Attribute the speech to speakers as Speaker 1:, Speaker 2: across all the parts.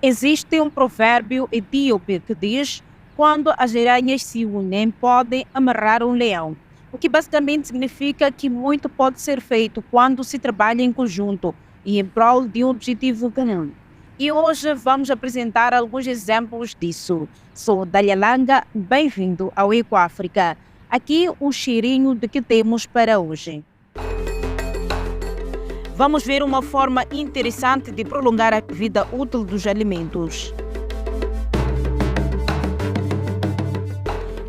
Speaker 1: Existe um provérbio etíope que diz: quando as aranhas se unem, podem amarrar um leão. O que basicamente significa que muito pode ser feito quando se trabalha em conjunto e em prol de um objetivo comum. E hoje vamos apresentar alguns exemplos disso. Sou Dália Langa, bem-vindo ao Ecoáfrica. Aqui um cheirinho do que temos para hoje. Vamos ver uma forma interessante de prolongar a vida útil dos alimentos.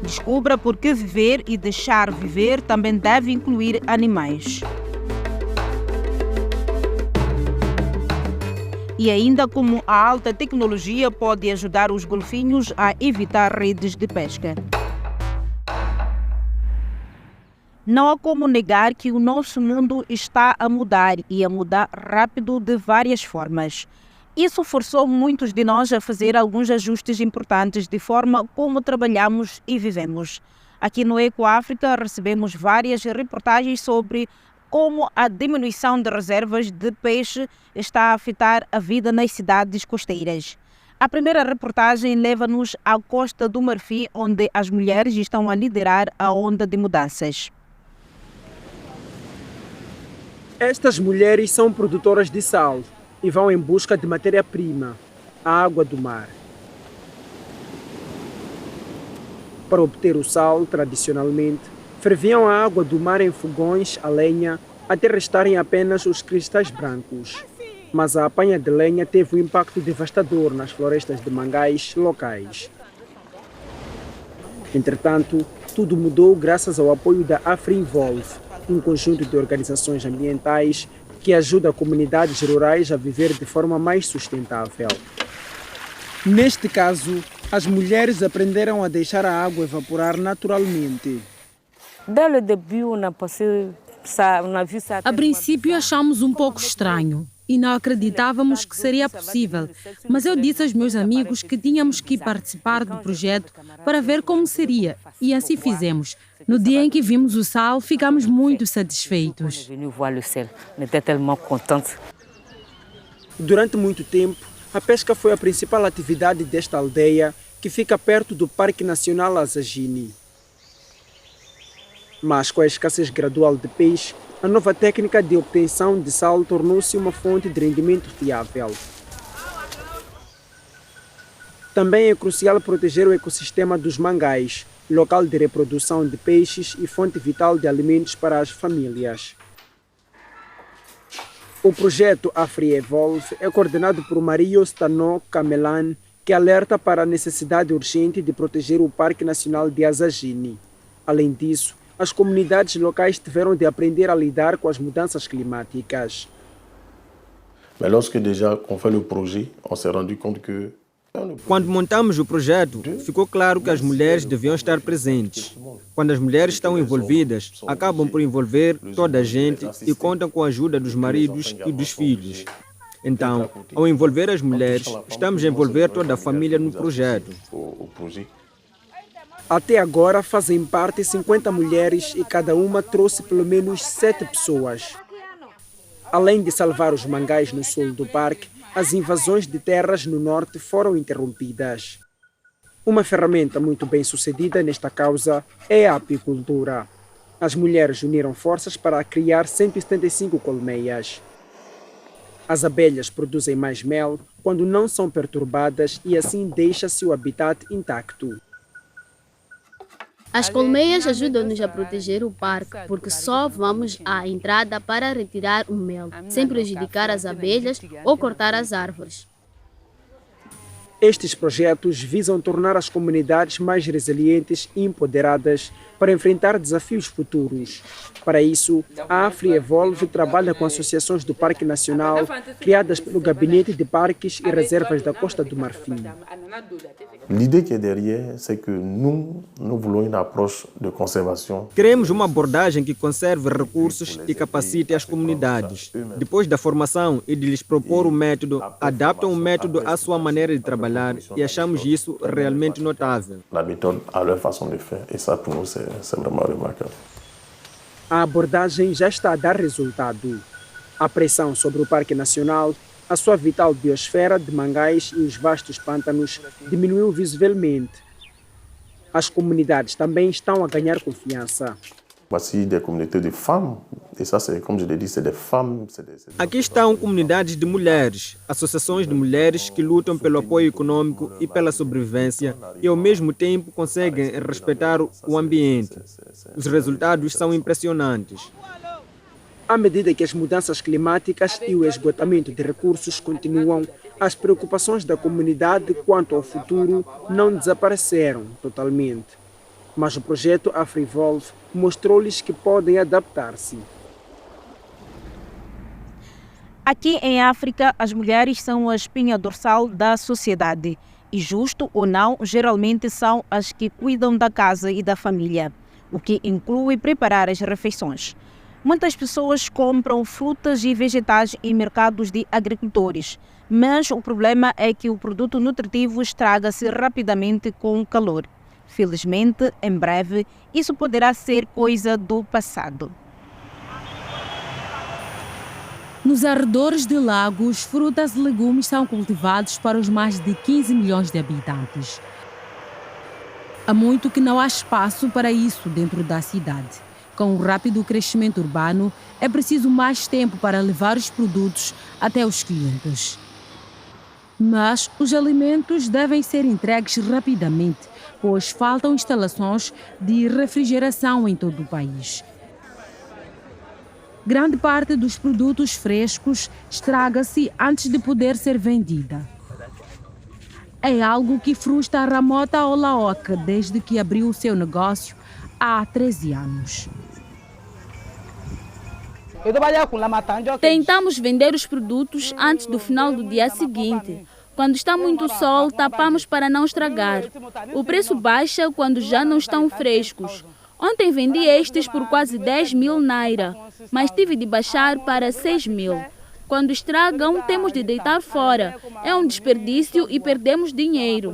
Speaker 1: Descubra por que viver e deixar viver também deve incluir animais. E ainda como a alta tecnologia pode ajudar os golfinhos a evitar redes de pesca. Não há como negar que o nosso mundo está a mudar e a mudar rápido de várias formas. Isso forçou muitos de nós a fazer alguns ajustes importantes de forma como trabalhamos e vivemos. Aqui no Ecoáfrica recebemos várias reportagens sobre como a diminuição de reservas de peixe está a afetar a vida nas cidades costeiras. A primeira reportagem leva-nos à Costa do Marfim, onde as mulheres estão a liderar a onda de mudanças.
Speaker 2: Estas mulheres são produtoras de sal e vão em busca de matéria-prima, a água do mar. Para obter o sal, tradicionalmente, ferviam a água do mar em fogões a lenha até restarem apenas os cristais brancos. Mas a apanha de lenha teve um impacto devastador nas florestas de mangais locais. Entretanto, tudo mudou graças ao apoio da AfriEnvolve, um conjunto de organizações ambientais que ajuda comunidades rurais a viver de forma mais sustentável. Neste caso, as mulheres aprenderam a deixar a água evaporar naturalmente.
Speaker 3: A princípio achamos um pouco estranho e não acreditávamos que seria possível, mas eu disse aos meus amigos que tínhamos que participar do projeto para ver como seria, e assim fizemos. No dia em que vimos o sal, ficamos muito satisfeitos.
Speaker 2: Durante muito tempo, a pesca foi a principal atividade desta aldeia, que fica perto do Parque Nacional Azagini. Mas com a escassez gradual de peixe, a nova técnica de obtenção de sal tornou-se uma fonte de rendimento fiável. Também é crucial proteger o ecossistema dos mangais, local de reprodução de peixes e fonte vital de alimentos para as famílias. O projeto AfriEvolve é coordenado por Mario Stano Camelan, que alerta para a necessidade urgente de proteger o Parque Nacional de Azagini. Além disso, as comunidades locais tiveram de aprender a lidar com as mudanças climáticas.
Speaker 4: Mais lorsque déjà qu'on fait le projet, on s'est rendu compte que
Speaker 5: quando montamos o projeto, ficou claro que as mulheres deviam estar presentes. Quando as mulheres estão envolvidas, acabam por envolver toda a gente e contam com a ajuda dos maridos e dos filhos. Então, ao envolver as mulheres, estamos a envolver toda a família no projeto.
Speaker 2: Até agora fazem parte 50 mulheres e cada uma trouxe pelo menos 7 pessoas. Além de salvar os mangais no sul do parque, as invasões de terras no norte foram interrompidas. Uma ferramenta muito bem sucedida nesta causa é a apicultura. As mulheres uniram forças para criar 175 colmeias. As abelhas produzem mais mel quando não são perturbadas e assim deixa-se o habitat intacto.
Speaker 6: As colmeias ajudam-nos a proteger o parque, porque só vamos à entrada para retirar o mel, sem prejudicar as abelhas ou cortar as árvores.
Speaker 2: Estes projetos visam tornar as comunidades mais resilientes e empoderadas para enfrentar desafios futuros. Para isso, a AfriEvolve trabalha com associações do Parque Nacional, criadas pelo Gabinete de Parques e Reservas da Costa do Marfim.
Speaker 4: L'idée qui est derrière, c'est que nous voulons une approche de conservation.
Speaker 5: Queremos uma abordagem que conserve recursos e capacite as comunidades. Depois da formação e de lhes propor o método, adaptam o método à sua maneira de trabalhar e achamos isso realmente notável.
Speaker 4: La méthode à leur façon de faire, et ça pour nous c'est vraiment remarquable.
Speaker 2: A abordagem já está a dar resultado. A pressão sobre o Parque Nacional a sua vital biosfera de mangás e os vastos pântanos diminuiu visivelmente. As comunidades também estão a ganhar confiança.
Speaker 4: Voici des communautés de femmes, et ça, c'est, comme je l'ai dit, c'est des femmes.
Speaker 5: Aqui estão comunidades de mulheres, associações de mulheres que lutam pelo apoio econômico e pela sobrevivência e, ao mesmo tempo, conseguem respeitar o ambiente. Os resultados são impressionantes.
Speaker 2: À medida que as mudanças climáticas e o esgotamento de recursos continuam, as preocupações da comunidade quanto ao futuro não desapareceram totalmente. Mas o projeto AfriVolve mostrou-lhes que podem adaptar-se.
Speaker 1: Aqui em África, as mulheres são a espinha dorsal da sociedade. E justo ou não, geralmente são as que cuidam da casa e da família, o que inclui preparar as refeições. Muitas pessoas compram frutas e vegetais em mercados de agricultores, mas o problema é que o produto nutritivo estraga-se rapidamente com o calor. Felizmente, em breve, isso poderá ser coisa do passado.
Speaker 3: Nos arredores de lagos, frutas e legumes são cultivados para os mais de 15 milhões de habitantes. Há muito que não há espaço para isso dentro da cidade. Com o rápido crescimento urbano, é preciso mais tempo para levar os produtos até os clientes. Mas os alimentos devem ser entregues rapidamente, pois faltam instalações de refrigeração em todo o país. Grande parte dos produtos frescos estraga-se antes de poder ser vendida. É algo que frustra Ramota Olaoka desde que abriu o seu negócio há 13 anos.
Speaker 6: Tentamos vender os produtos antes do final do dia seguinte. Quando está muito sol, tapamos para não estragar. O preço baixa quando já não estão frescos. Ontem vendi estes por quase 10 mil naira, mas tive de baixar para 6 mil. Quando estragam, temos de deitar fora. É um desperdício e perdemos dinheiro.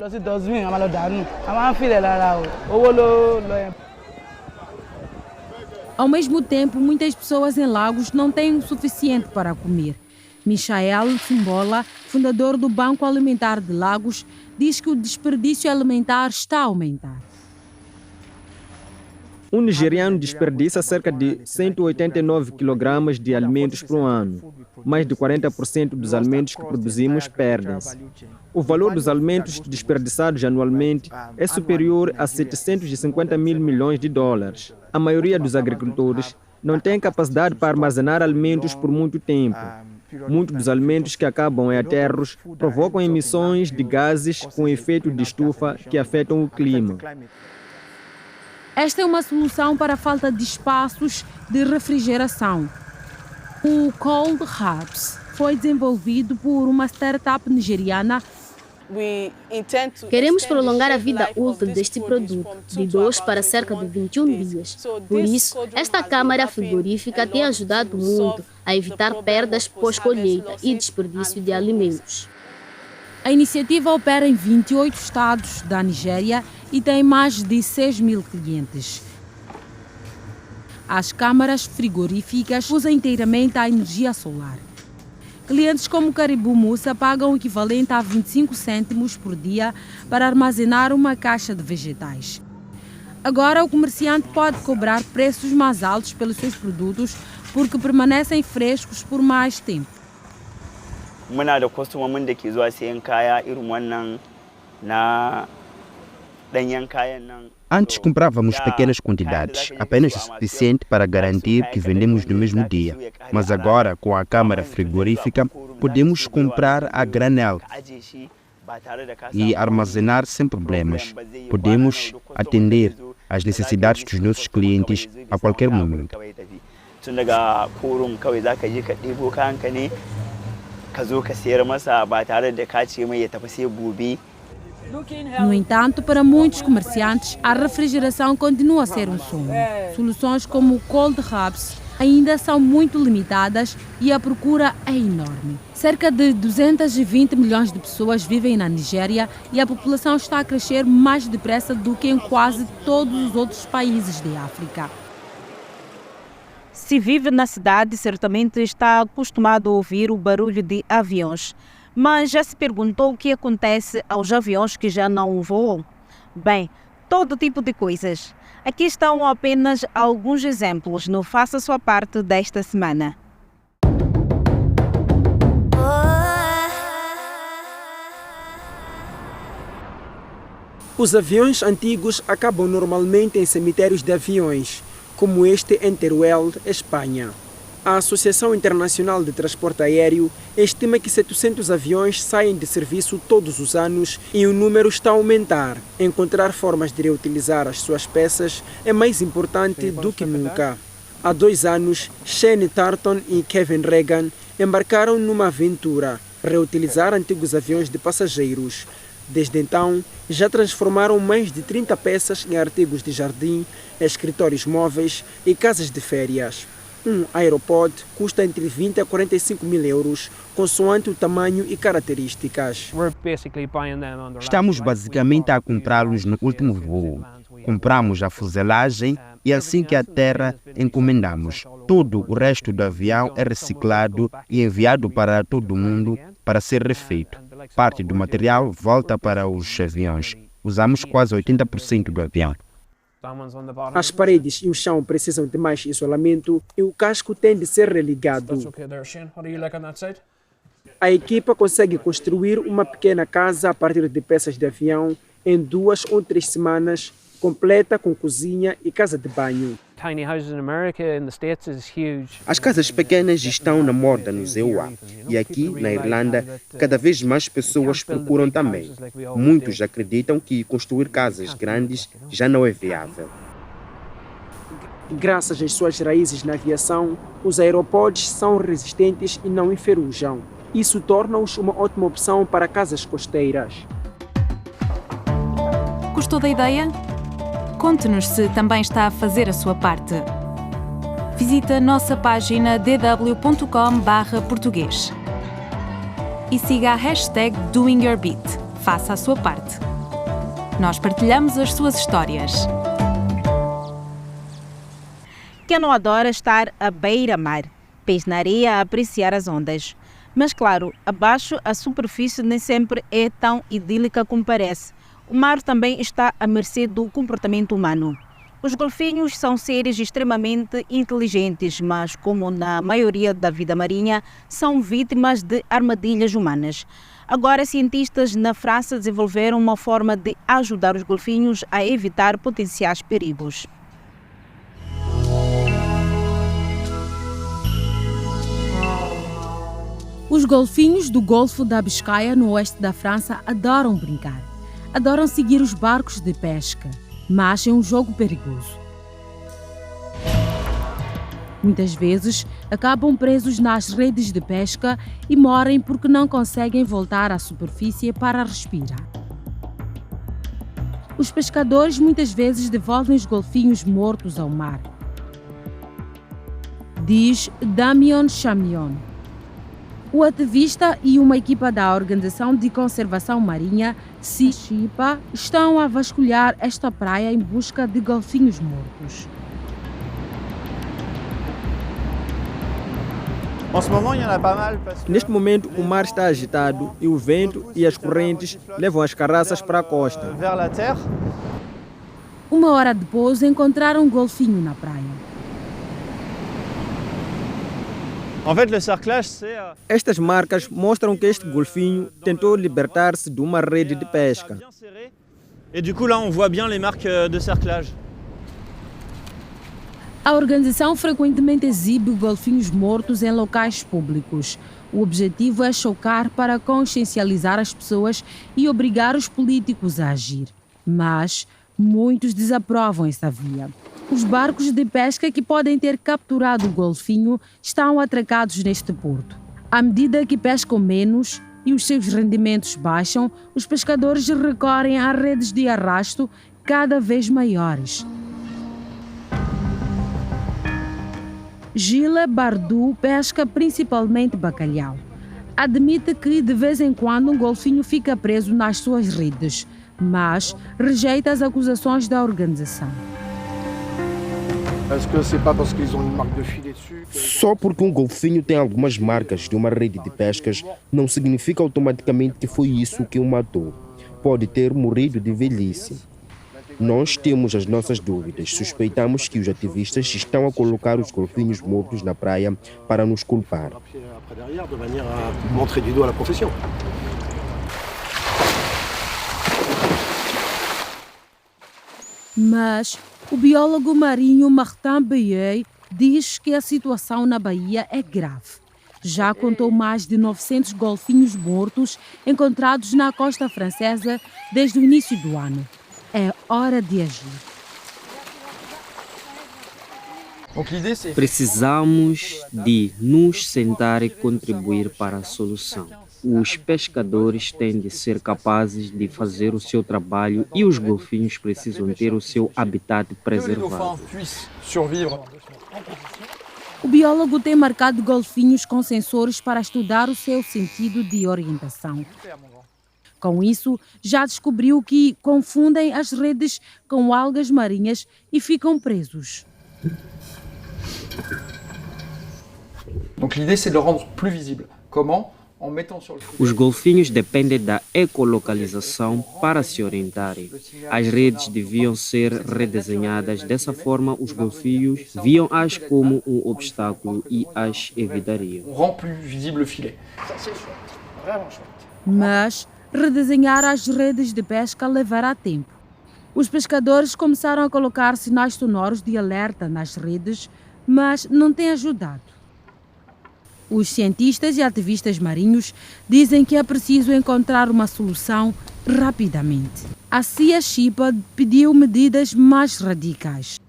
Speaker 3: Ao mesmo tempo, muitas pessoas em Lagos não têm o suficiente para comer. Michael Simbola, fundador do Banco Alimentar de Lagos, diz que o desperdício alimentar está a aumentar.
Speaker 5: Um nigeriano desperdiça cerca de 189 kg de alimentos por ano. Mais de 40% dos alimentos que produzimos perdem-se. O valor dos alimentos desperdiçados anualmente é superior a 750 mil milhões de dólares. A maioria dos agricultores não tem capacidade para armazenar alimentos por muito tempo. Muitos dos alimentos que acabam em aterros provocam emissões de gases com efeito de estufa que afetam o clima.
Speaker 3: Esta é uma solução para a falta de espaços de refrigeração. O Cold Herbs foi desenvolvido por uma startup nigeriana.
Speaker 6: Queremos prolongar a vida útil deste produto, de 2 para cerca de 21 dias. Por isso, esta câmara frigorífica tem ajudado muito a evitar perdas pós-colheita e desperdício de alimentos.
Speaker 3: A iniciativa opera em 28 estados da Nigéria e tem mais de 6 mil clientes. As câmaras frigoríficas usam inteiramente a energia solar. Clientes como Caribou Musa pagam o equivalente a 25 cêntimos por dia para armazenar uma caixa de vegetais. Agora, o comerciante pode cobrar preços mais altos pelos seus produtos porque permanecem frescos por mais tempo.
Speaker 7: Muna da kwastomomin da ke zuwa sayan kaya irin wannan na danyen kayan nan.
Speaker 8: Antes comprávamos pequenas quantidades, apenas o suficiente para garantir que vendemos no mesmo dia. Mas agora, com a câmara frigorífica, podemos comprar a granel e armazenar sem problemas. Podemos atender às necessidades dos nossos clientes a qualquer momento.
Speaker 7: Tun daga kurun kawai za ka je ka ɗebo kayanka ne ka zo ka sayar masa ba tare da ka ce mai ya tafi sai gobe.
Speaker 3: No entanto, para muitos comerciantes, a refrigeração continua a ser um sonho. Soluções como o Cold Herbs ainda são muito limitadas e a procura é enorme. Cerca de 220 milhões de pessoas vivem na Nigéria e a população está a crescer mais depressa do que em quase todos os outros países de África.
Speaker 1: Se vive na cidade, certamente está acostumado a ouvir o barulho de aviões. Mas já se perguntou o que acontece aos aviões que já não voam? Bem, todo tipo de coisas. Aqui estão apenas alguns exemplos no Faça Sua Parte desta semana.
Speaker 2: Os aviões antigos acabam normalmente em cemitérios de aviões, como este em Teruel, Espanha. A Associação Internacional de Transporte Aéreo estima que 700 aviões saem de serviço todos os anos e o número está a aumentar. Encontrar formas de reutilizar as suas peças é mais importante do que nunca. Há 2 anos, Shane Tarton e Kevin Regan embarcaram numa aventura, reutilizar antigos aviões de passageiros. Desde então, já transformaram mais de 30 peças em artigos de jardim, escritórios móveis e casas de férias. Um aeropod custa entre 20 a 45 mil euros, consoante o tamanho e características.
Speaker 8: Estamos basicamente a comprá-los no último voo. Compramos a fuselagem e assim que aterra, encomendamos. Todo o resto do avião é reciclado e enviado para todo o mundo para ser refeito. Parte do material volta para os aviões. Usamos quase 80% do avião.
Speaker 2: As paredes e o chão precisam de mais isolamento e o casco tem de ser religado. A equipa consegue construir uma pequena casa a partir de peças de avião em 2 ou 3 semanas, completa com cozinha e casa de banho.
Speaker 8: As casas pequenas estão na moda no ZEUA e aqui, na Irlanda, cada vez mais pessoas procuram também. Muitos acreditam que construir casas grandes já não é viável.
Speaker 2: Graças às suas raízes na aviação, os aeropods são resistentes e não enferrujam. Isso torna-os uma ótima opção para casas costeiras.
Speaker 9: Gostou da ideia? Conte-nos se também está a fazer a sua parte. Visite a nossa página dw.com/português e siga a hashtag DoingYourBit. Faça a sua parte. Nós partilhamos as suas histórias.
Speaker 1: Quem não adora estar à beira-mar, pés na areia a apreciar as ondas. Mas claro, abaixo a superfície nem sempre é tão idílica como parece. O mar também está à mercê do comportamento humano. Os golfinhos são seres extremamente inteligentes, mas, como na maioria da vida marinha, são vítimas de armadilhas humanas. Agora, cientistas na França desenvolveram uma forma de ajudar os golfinhos a evitar potenciais perigos.
Speaker 3: Os golfinhos do Golfo da Biscaia, no oeste da França, adoram brincar. Adoram seguir os barcos de pesca, mas é um jogo perigoso. Muitas vezes acabam presos nas redes de pesca e morrem porque não conseguem voltar à superfície para respirar. Os pescadores muitas vezes devolvem os golfinhos mortos ao mar. Diz Damien Chamion. O ativista e uma equipa da Organização de Conservação Marinha, SICHIPA, estão a vasculhar esta praia em busca de golfinhos mortos.
Speaker 5: Neste momento, o mar está agitado e o vento e as correntes levam as carraças para a costa.
Speaker 3: 1 hora depois, encontraram um golfinho na praia.
Speaker 5: Estas marcas mostram que este golfinho tentou libertar-se de uma rede de pesca.
Speaker 3: A organização frequentemente exibe golfinhos mortos em locais públicos. O objetivo é chocar para consciencializar as pessoas e obrigar os políticos a agir. Mas muitos desaprovam essa via. Os barcos de pesca que podem ter capturado o golfinho estão atracados neste porto. À medida que pescam menos e os seus rendimentos baixam, os pescadores recorrem a redes de arrasto cada vez maiores. Gilles Bardou pesca principalmente bacalhau. Admite que de vez em quando um golfinho fica preso nas suas redes, mas rejeita as acusações da organização.
Speaker 8: Só porque um golfinho tem algumas marcas de uma rede de pescas, não significa automaticamente que foi isso que o matou. Pode ter morrido de velhice. Nós temos as nossas dúvidas. Suspeitamos que os ativistas estão a colocar os golfinhos mortos na praia para nos culpar.
Speaker 3: Mas o biólogo marinho Martin Bayet diz que a situação na Bahia é grave. Já contou mais de 900 golfinhos mortos encontrados na costa francesa desde o início do ano. É hora de agir.
Speaker 5: Precisamos de nos sentar e contribuir para a solução. Os pescadores têm de ser capazes de fazer o seu trabalho e os golfinhos precisam ter o seu habitat preservado.
Speaker 3: O biólogo tem marcado golfinhos com sensores para estudar o seu sentido de orientação. Com isso, já descobriu que confundem as redes com algas marinhas e ficam presos.
Speaker 10: Donc l'idée c'est de le rendre plus visible. Comment?
Speaker 5: Os golfinhos dependem da ecolocalização para se orientarem. As redes deviam ser redesenhadas. Dessa forma, os golfinhos viam-as como um obstáculo e as evitariam.
Speaker 3: Mas redesenhar as redes de pesca levará tempo. Os pescadores começaram a colocar sinais sonoros de alerta nas redes, mas não tem ajudado. Os cientistas e ativistas marinhos dizem que é preciso encontrar uma solução rapidamente. A Cia Chipa pediu medidas mais radicais.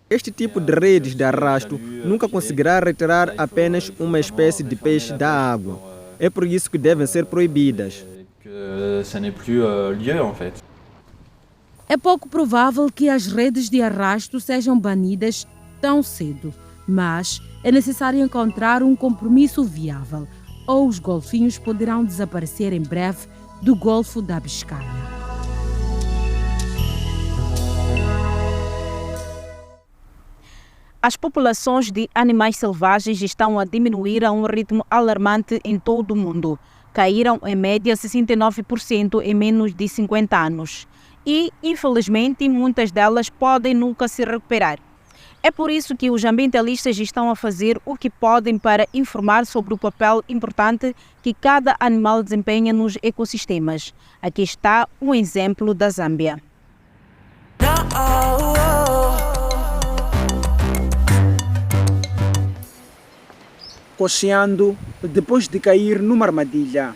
Speaker 5: Este tipo de redes de arrasto nunca conseguirá retirar apenas uma espécie de peixe da água. É por isso que devem ser proibidas.
Speaker 3: É pouco provável que as redes de arrasto sejam banidas tão cedo. Mas é necessário encontrar um compromisso viável, ou os golfinhos poderão desaparecer em breve do Golfo da Biscaia.
Speaker 1: As populações de animais selvagens estão a diminuir a um ritmo alarmante em todo o mundo. Caíram em média 69% em menos de 50 anos. E, infelizmente, muitas delas podem nunca se recuperar. É por isso que os ambientalistas estão a fazer o que podem para informar sobre o papel importante que cada animal desempenha nos ecossistemas. Aqui está um exemplo da Zâmbia.
Speaker 2: Cocheando depois de cair numa armadilha.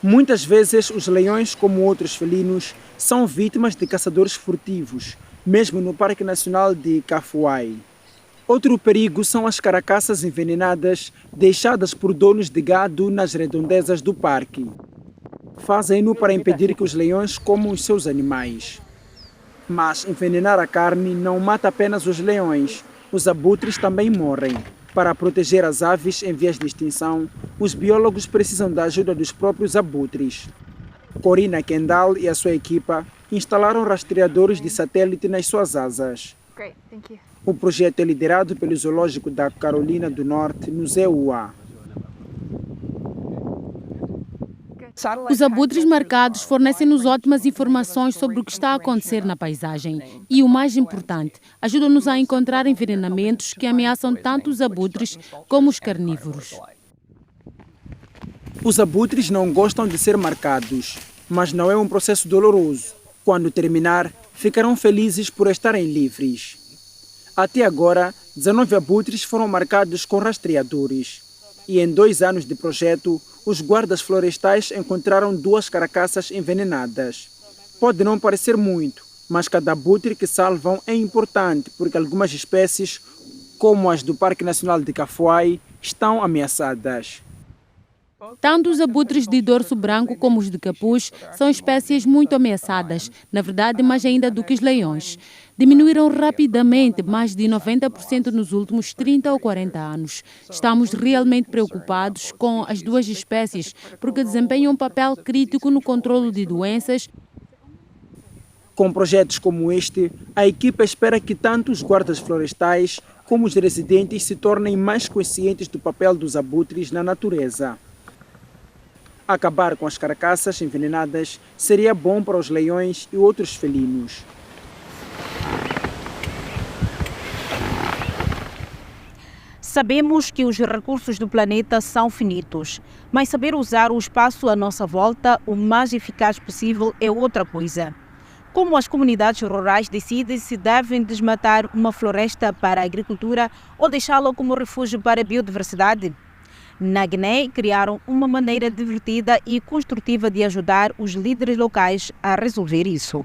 Speaker 2: Muitas vezes os leões, como outros felinos, são vítimas de caçadores furtivos, mesmo no Parque Nacional de Kafuai. Outro perigo são as caracaças envenenadas deixadas por donos de gado nas redondezas do parque. Fazem-no para impedir que os leões comam os seus animais. Mas envenenar a carne não mata apenas os leões, os abutres também morrem. Para proteger as aves em vias de extinção, os biólogos precisam da ajuda dos próprios abutres. Corina Kendall e a sua equipa instalaram rastreadores de satélite nas suas asas. O projeto é liderado pelo Zoológico da Carolina do Norte, no ZEUA.
Speaker 3: Os abutres marcados fornecem-nos ótimas informações sobre o que está a acontecer na paisagem. E o mais importante, ajudam-nos a encontrar envenenamentos que ameaçam tanto os abutres como os carnívoros.
Speaker 2: Os abutres não gostam de ser marcados, mas não é um processo doloroso. Quando terminar, ficarão felizes por estarem livres. Até agora, 19 abutres foram marcados com rastreadores. E em 2 anos de projeto, os guardas florestais encontraram 2 caracaças envenenadas. Pode não parecer muito, mas cada abutre que salvam é importante porque algumas espécies, como as do Parque Nacional de Kafuai, estão ameaçadas.
Speaker 3: Tanto os abutres de dorso branco como os de capuz são espécies muito ameaçadas, na verdade mais ainda do que os leões. Diminuíram rapidamente, mais de 90% nos últimos 30 ou 40 anos. Estamos realmente preocupados com as 2 espécies, porque desempenham um papel crítico no controle de doenças
Speaker 2: Com projetos como este, a equipa espera que tanto os guardas florestais como os residentes se tornem mais conscientes do papel dos abutres na natureza. Acabar com as carcaças envenenadas seria bom para os leões e outros felinos.
Speaker 1: Sabemos que os recursos do planeta são finitos, mas saber usar o espaço à nossa volta o mais eficaz possível é outra coisa. Como as comunidades rurais decidem se devem desmatar uma floresta para a agricultura ou deixá-la como refúgio para a biodiversidade? Na Guiné, criaram uma maneira divertida e construtiva de ajudar os líderes locais a resolver isso.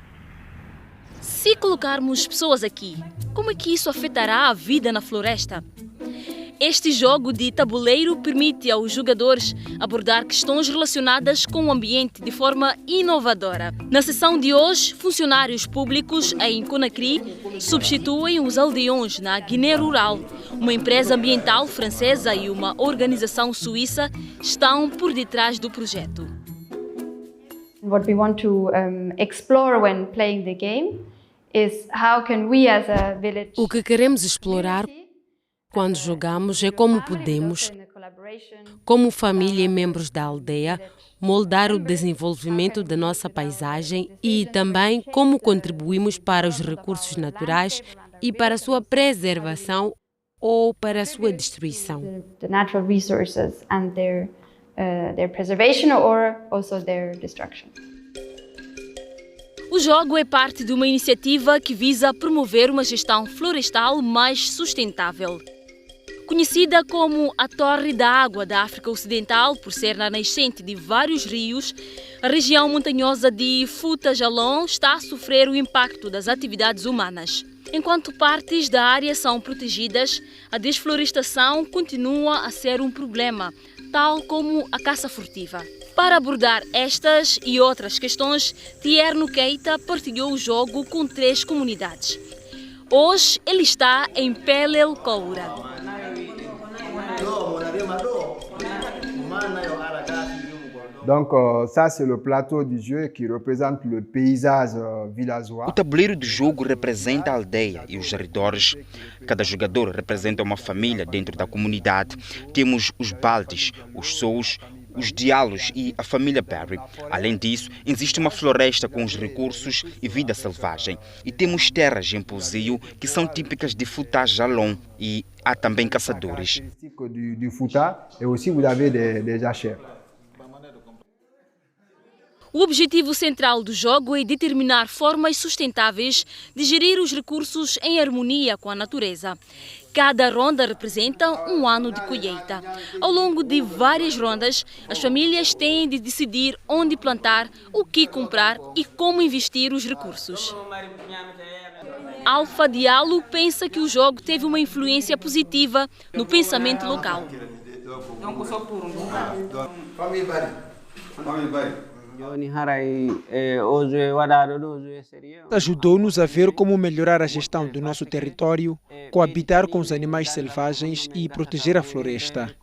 Speaker 11: Se colocarmos pessoas aqui, como é que isso afetará a vida na floresta? Este jogo de tabuleiro permite aos jogadores abordar questões relacionadas com o ambiente de forma inovadora. Na sessão de hoje, funcionários públicos em Conakry substituem os aldeões na Guiné Rural. Uma empresa ambiental francesa e uma organização suíça estão por detrás do projeto.
Speaker 12: What we want to explore when playing the game is how can we as a village.
Speaker 13: O que queremos explorar quando jogamos é como podemos, como família e membros da aldeia, moldar o desenvolvimento da nossa paisagem e também como contribuímos para os recursos naturais e para a sua preservação ou para a sua destruição.
Speaker 12: The natural resources and their preservation or also their destruction.
Speaker 11: O jogo é parte de uma iniciativa que visa promover uma gestão florestal mais sustentável. Conhecida como a Torre da Água da África Ocidental, por ser na nascente de vários rios, a região montanhosa de Fouta-Jalon está a sofrer o impacto das atividades humanas. Enquanto partes da área são protegidas, a desflorestação continua a ser um problema, tal como a caça furtiva. Para abordar estas e outras questões, Tierno Keita partilhou o jogo com 3 comunidades. Hoje ele está em Pelel Koura.
Speaker 14: Donc ça c'est le plateau du jeu qui représente le paysage villageois.
Speaker 15: O tabuleiro do jogo representa a aldeia e os arredores. Cada jogador representa uma família dentro da comunidade. Temos os baldes, os sous, os dialos e a família Perry. Além disso, existe uma floresta com os recursos e vida selvagem. E temos terras em pousio que são típicas de Fouta-Jalon e há também caçadores.
Speaker 14: Du Fouta et aussi vous avez des jachères.
Speaker 11: O objetivo central do jogo é determinar formas sustentáveis de gerir os recursos em harmonia com a natureza. Cada ronda representa um ano de colheita. Ao longo de várias rondas, as famílias têm de decidir onde plantar, o que comprar e como investir os recursos. Alfa Diallo pensa que o jogo teve uma influência positiva no pensamento local.
Speaker 2: Ajudou-nos a ver como melhorar a gestão do nosso território, coabitar com os animais selvagens e proteger a floresta.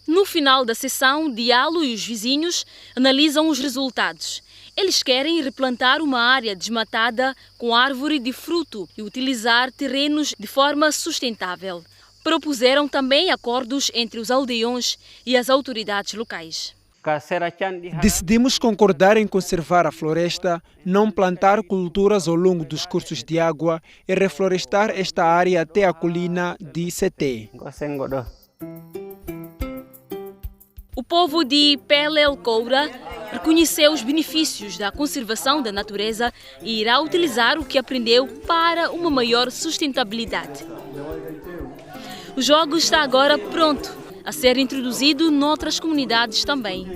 Speaker 11: No final da sessão, Diallo e os vizinhos analisam os resultados. Eles querem replantar uma área desmatada com árvore de fruto e utilizar terrenos de forma sustentável. Propuseram também acordos entre os aldeões e as autoridades locais.
Speaker 2: Decidimos concordar em conservar a floresta, não plantar culturas ao longo dos cursos de água e reflorestar esta área até a colina de Seté.
Speaker 11: O povo de Pelel Koura reconheceu os benefícios da conservação da natureza e irá utilizar o que aprendeu para uma maior sustentabilidade. O jogo está agora pronto a ser introduzido noutras comunidades também.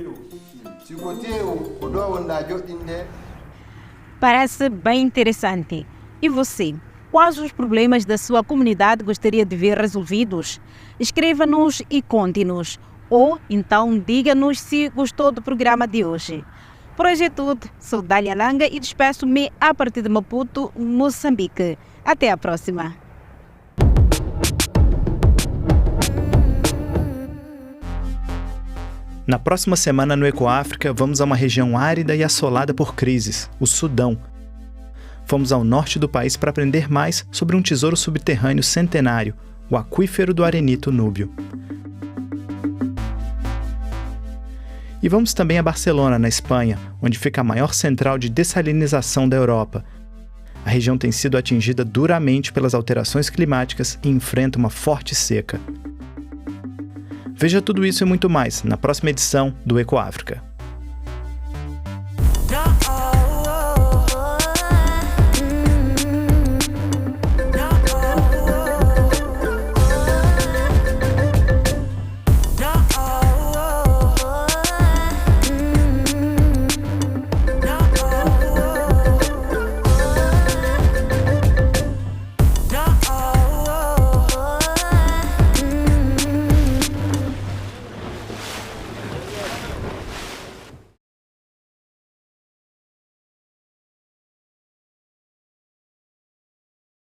Speaker 1: Parece bem interessante. E você? Quais os problemas da sua comunidade gostaria de ver resolvidos? Escreva-nos e conte-nos. Ou então diga-nos se gostou do programa de hoje. Por hoje é tudo. Sou Dália Langa e despeço-me a partir de Maputo, Moçambique. Até a próxima.
Speaker 16: Na próxima semana no Ecoáfrica, vamos a uma região árida e assolada por crises, o Sudão. Fomos ao norte do país para aprender mais sobre um tesouro subterrâneo centenário, o aquífero do Arenito Núbio. E vamos também a Barcelona, na Espanha, onde fica a maior central de dessalinização da Europa. A região tem sido atingida duramente pelas alterações climáticas e enfrenta uma forte seca. Veja tudo isso e muito mais na próxima edição do Ecoáfrica.